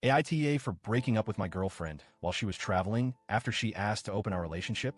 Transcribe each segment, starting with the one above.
AITA for breaking up with my girlfriend while she was traveling after she asked to open our relationship.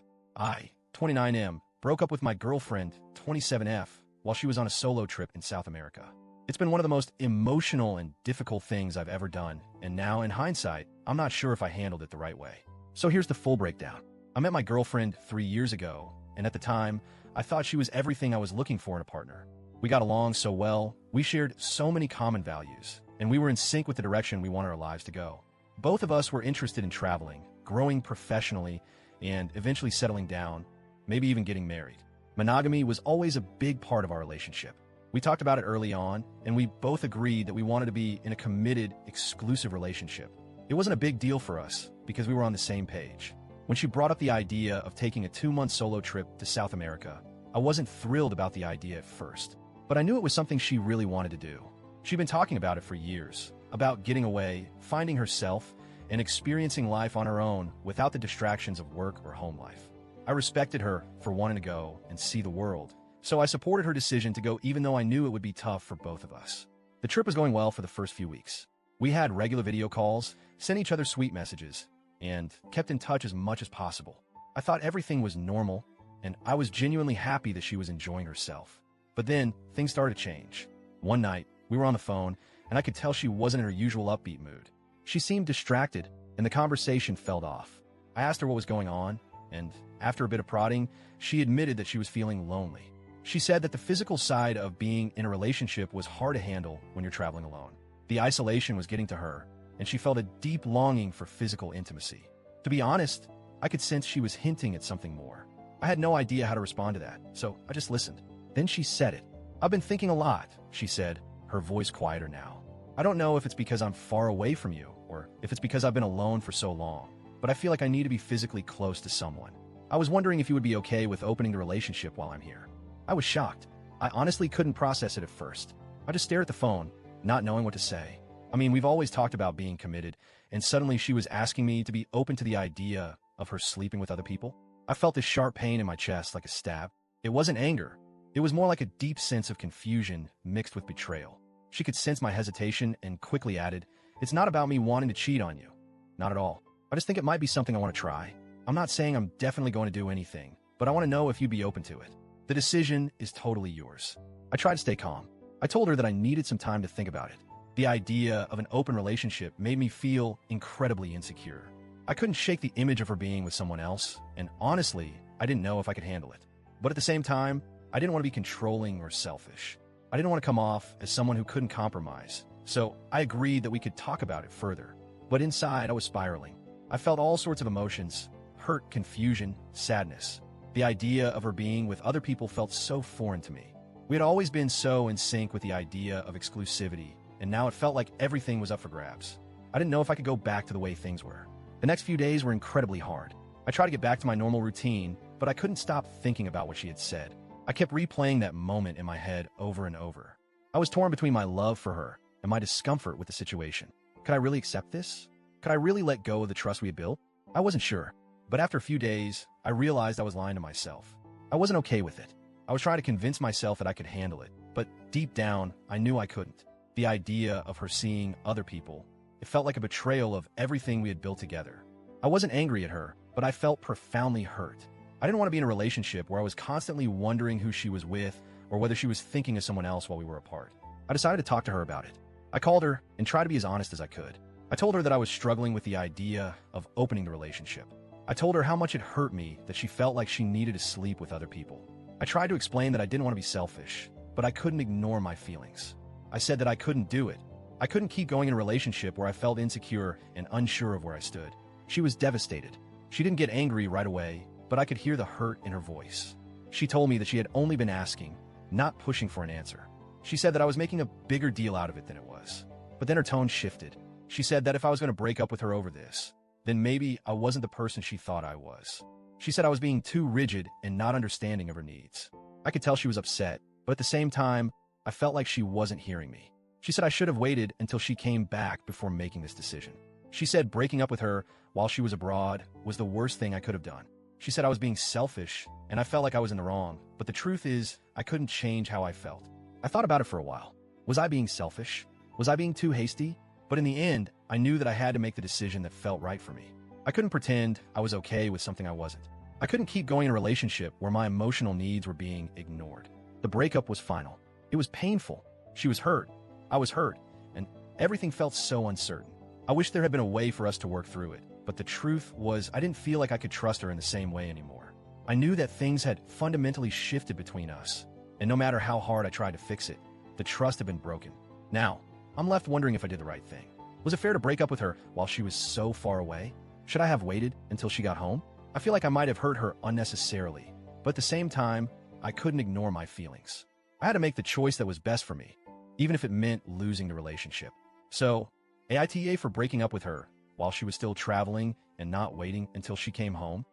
29M, broke up with my girlfriend, 27F, while she was on a solo trip in South America. It's been one of the most emotional and difficult things I've ever done, and now, in hindsight, I'm not sure if I handled it the right way. So here's the full breakdown. I met my girlfriend 3 years ago, and at the time, I thought she was everything I was looking for in a partner. We got along so well, we shared so many common values, and we were in sync with the direction we wanted our lives to go. Both of us were interested in traveling, growing professionally, and eventually settling down, maybe even getting married. Monogamy was always a big part of our relationship. We talked about it early on, and we both agreed that we wanted to be in a committed, exclusive relationship. It wasn't a big deal for us because we were on the same page. When she brought up the idea of taking a 2-month solo trip to South America, I wasn't thrilled about the idea at first, but I knew it was something she really wanted to do. She'd been talking about it for years, about getting away, finding herself, and experiencing life on her own without the distractions of work or home life. I respected her for wanting to go and see the world, so I supported her decision to go even though I knew it would be tough for both of us. The trip was going well for the first few weeks. We had regular video calls, sent each other sweet messages, and kept in touch as much as possible. I thought everything was normal, and I was genuinely happy that she was enjoying herself. But then, things started to change. One night, we were on the phone, and I could tell she wasn't in her usual upbeat mood. She seemed distracted, and the conversation fell off. I asked her what was going on, and after a bit of prodding, she admitted that she was feeling lonely. She said that the physical side of being in a relationship was hard to handle when you're traveling alone. The isolation was getting to her, and she felt a deep longing for physical intimacy. To be honest, I could sense she was hinting at something more. I had no idea how to respond to that, so I just listened. Then she said it. "I've been thinking a lot," she said, her voice quieter now. "I don't know if it's because I'm far away from you, or if it's because I've been alone for so long, but I feel like I need to be physically close to someone. I was wondering if you would be okay with opening the relationship while I'm here." I was shocked. I honestly couldn't process it at first. I just stared at the phone, not knowing what to say. I mean, we've always talked about being committed, and suddenly she was asking me to be open to the idea of her sleeping with other people. I felt this sharp pain in my chest like a stab. It wasn't anger. It was more like a deep sense of confusion mixed with betrayal. She could sense my hesitation and quickly added, "It's not about me wanting to cheat on you. Not at all. I just think it might be something I want to try. I'm not saying I'm definitely going to do anything, but I want to know if you'd be open to it. The decision is totally yours." I tried to stay calm. I told her that I needed some time to think about it. The idea of an open relationship made me feel incredibly insecure. I couldn't shake the image of her being with someone else, and honestly, I didn't know if I could handle it. But at the same time, I didn't want to be controlling or selfish. I didn't want to come off as someone who couldn't compromise, so I agreed that we could talk about it further. But inside, I was spiraling. I felt all sorts of emotions: hurt, confusion, sadness. The idea of her being with other people felt so foreign to me. We had always been so in sync with the idea of exclusivity, and now it felt like everything was up for grabs. I didn't know if I could go back to the way things were. The next few days were incredibly hard. I tried to get back to my normal routine, but I couldn't stop thinking about what she had said. I kept replaying that moment in my head over and over. I was torn between my love for her and my discomfort with the situation. Could I really accept this? Could I really let go of the trust we had built? I wasn't sure. But after a few days, I realized I was lying to myself. I wasn't okay with it. I was trying to convince myself that I could handle it, but deep down, I knew I couldn't. The idea of her seeing other people, it felt like a betrayal of everything we had built together. I wasn't angry at her, but I felt profoundly hurt. I didn't want to be in a relationship where I was constantly wondering who she was with or whether she was thinking of someone else while we were apart. I decided to talk to her about it. I called her and tried to be as honest as I could. I told her that I was struggling with the idea of opening the relationship. I told her how much it hurt me that she felt like she needed to sleep with other people. I tried to explain that I didn't want to be selfish, but I couldn't ignore my feelings. I said that I couldn't do it. I couldn't keep going in a relationship where I felt insecure and unsure of where I stood. She was devastated. She didn't get angry right away, but I could hear the hurt in her voice. She told me that she had only been asking, not pushing for an answer. She said that I was making a bigger deal out of it than it was. But then her tone shifted. She said that if I was going to break up with her over this, then maybe I wasn't the person she thought I was. She said I was being too rigid and not understanding of her needs. I could tell she was upset, but at the same time, I felt like she wasn't hearing me. She said I should have waited until she came back before making this decision. She said breaking up with her while she was abroad was the worst thing I could have done. She said I was being selfish, and I felt like I was in the wrong, but the truth is, I couldn't change how I felt. I thought about it for a while. Was I being selfish? Was I being too hasty? But in the end, I knew that I had to make the decision that felt right for me. I couldn't pretend I was okay with something I wasn't. I couldn't keep going in a relationship where my emotional needs were being ignored. The breakup was final. It was painful. She was hurt. I was hurt. And everything felt so uncertain. I wish there had been a way for us to work through it. But the truth was, I didn't feel like I could trust her in the same way anymore. I knew that things had fundamentally shifted between us. And no matter how hard I tried to fix it, the trust had been broken. Now, I'm left wondering if I did the right thing. Was it fair to break up with her while she was so far away? Should I have waited until she got home? I feel like I might have hurt her unnecessarily, but at the same time, I couldn't ignore my feelings. I had to make the choice that was best for me, even if it meant losing the relationship. So, AITA for breaking up with her while she was still traveling and not waiting until she came home.